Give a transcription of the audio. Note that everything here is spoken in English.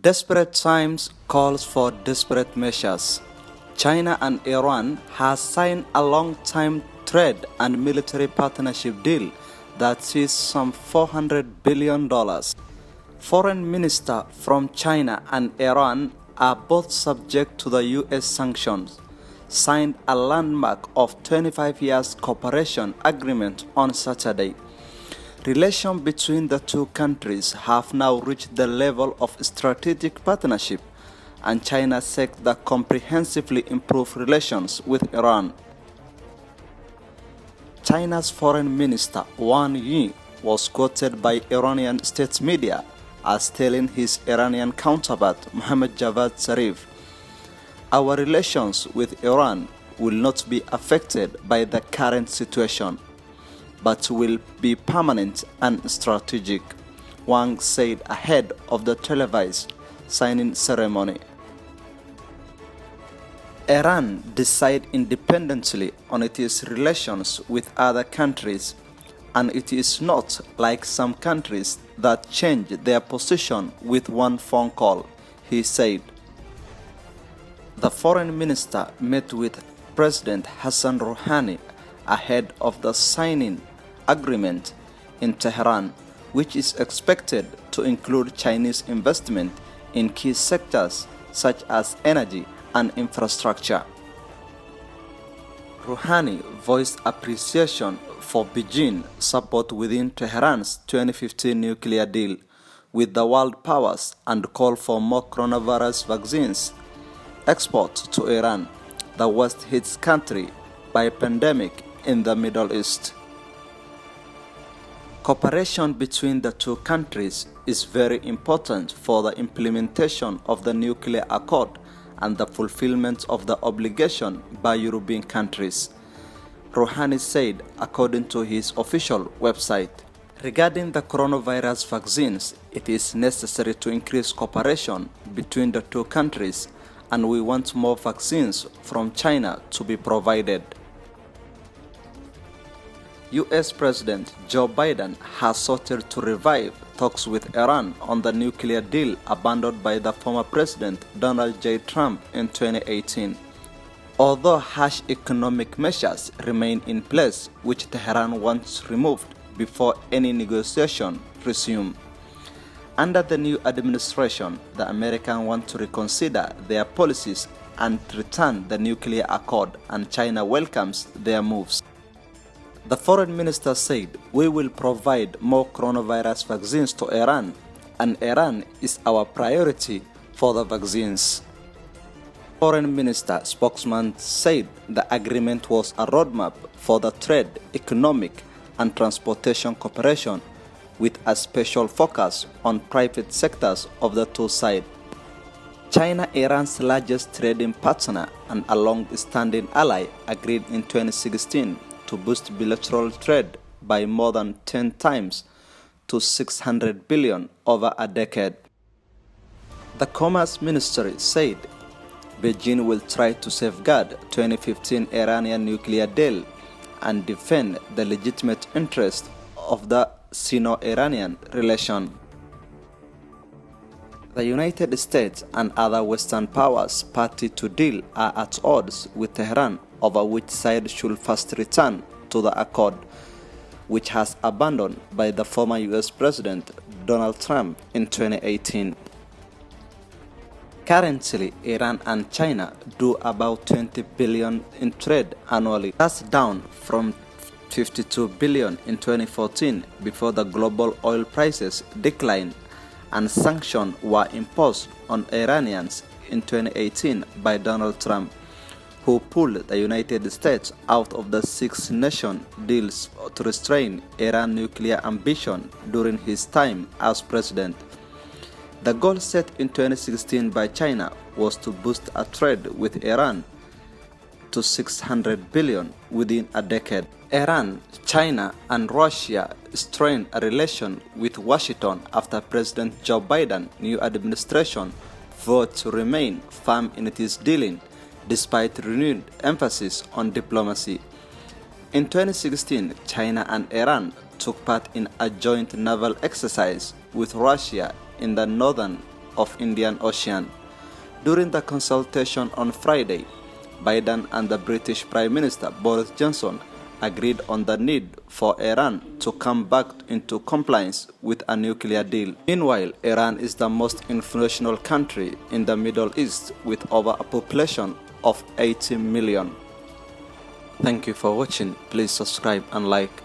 Desperate times calls for desperate measures. China and Iran have signed a long-time trade and military partnership deal that sees some $400 billion. Foreign ministers from China and Iran are both subject to the U.S. sanctions, signed a landmark of 25 years cooperation agreement on Saturday. Relations between the two countries have now reached the level of strategic partnership, and China seeks to comprehensively improve relations with Iran. China's foreign minister Wang Yi was quoted by Iranian state media as telling his Iranian counterpart Mohammad Javad Zarif, "Our relations with Iran will not be affected by the current situation, but will be permanent and strategic," Wang said ahead of the televised signing ceremony. Iran decides independently on its relations with other countries, and it is not like some countries that change their position with one phone call, he said. The foreign minister met with President Hassan Rouhani ahead of the signing agreement in Tehran, which is expected to include Chinese investment in key sectors such as energy and infrastructure. Rouhani voiced appreciation for Beijing's support within Tehran's 2015 nuclear deal with the world powers and called for more coronavirus vaccines export to Iran, the worst hit country by a pandemic in the Middle East. Cooperation between the two countries is very important for the implementation of the nuclear accord and the fulfillment of the obligation by European countries, Rouhani said according to his official website. Regarding the coronavirus vaccines, it is necessary to increase cooperation between the two countries, and we want more vaccines from China to be provided. U.S. President Joe Biden has sought to revive talks with Iran on the nuclear deal abandoned by the former President Donald J. Trump in 2018. Although harsh economic measures remain in place, which Tehran wants removed before any negotiation resume. Under the new administration, the Americans want to reconsider their policies and return the nuclear accord, and China welcomes their moves. The foreign minister said, "We will provide more coronavirus vaccines to Iran, and Iran is our priority for the vaccines." Foreign minister spokesman said the agreement was a roadmap for the trade, economic, and transportation cooperation with a special focus on private sectors of the two sides. China, Iran's largest trading partner and a long-standing ally, agreed in 2016 to boost bilateral trade by more than 10 times to $600 billion over a decade. The Commerce Ministry said Beijing will try to safeguard 2015 Iranian nuclear deal and defend the legitimate interest of the Sino-Iranian relation. The United States and other Western powers party to deal are at odds with Tehran over which side should first return to the accord, which has abandoned by the former U.S. President Donald Trump in 2018. Currently, Iran and China do about $20 billion in trade annually. That's down from $52 billion in 2014 before the global oil prices declined and sanctions were imposed on Iranians in 2018 by Donald Trump, who pulled the United States out of the six-nation deals to restrain Iran's nuclear ambition during his time as president. The goal set in 2016 by China was to boost a trade with Iran to $600 billion within a decade. Iran, China, and Russia strained a relation with Washington after President Joe Biden's new administration vowed to remain firm in its dealing despite renewed emphasis on diplomacy. In 2016, China and Iran took part in a joint naval exercise with Russia in the northern of Indian Ocean. During the consultation on Friday, Biden and the British Prime Minister Boris Johnson agreed on the need for Iran to come back into compliance with a nuclear deal. Meanwhile, Iran is the most influential country in the Middle East with over a population of 80 million. Thank you for watching. Please subscribe and like.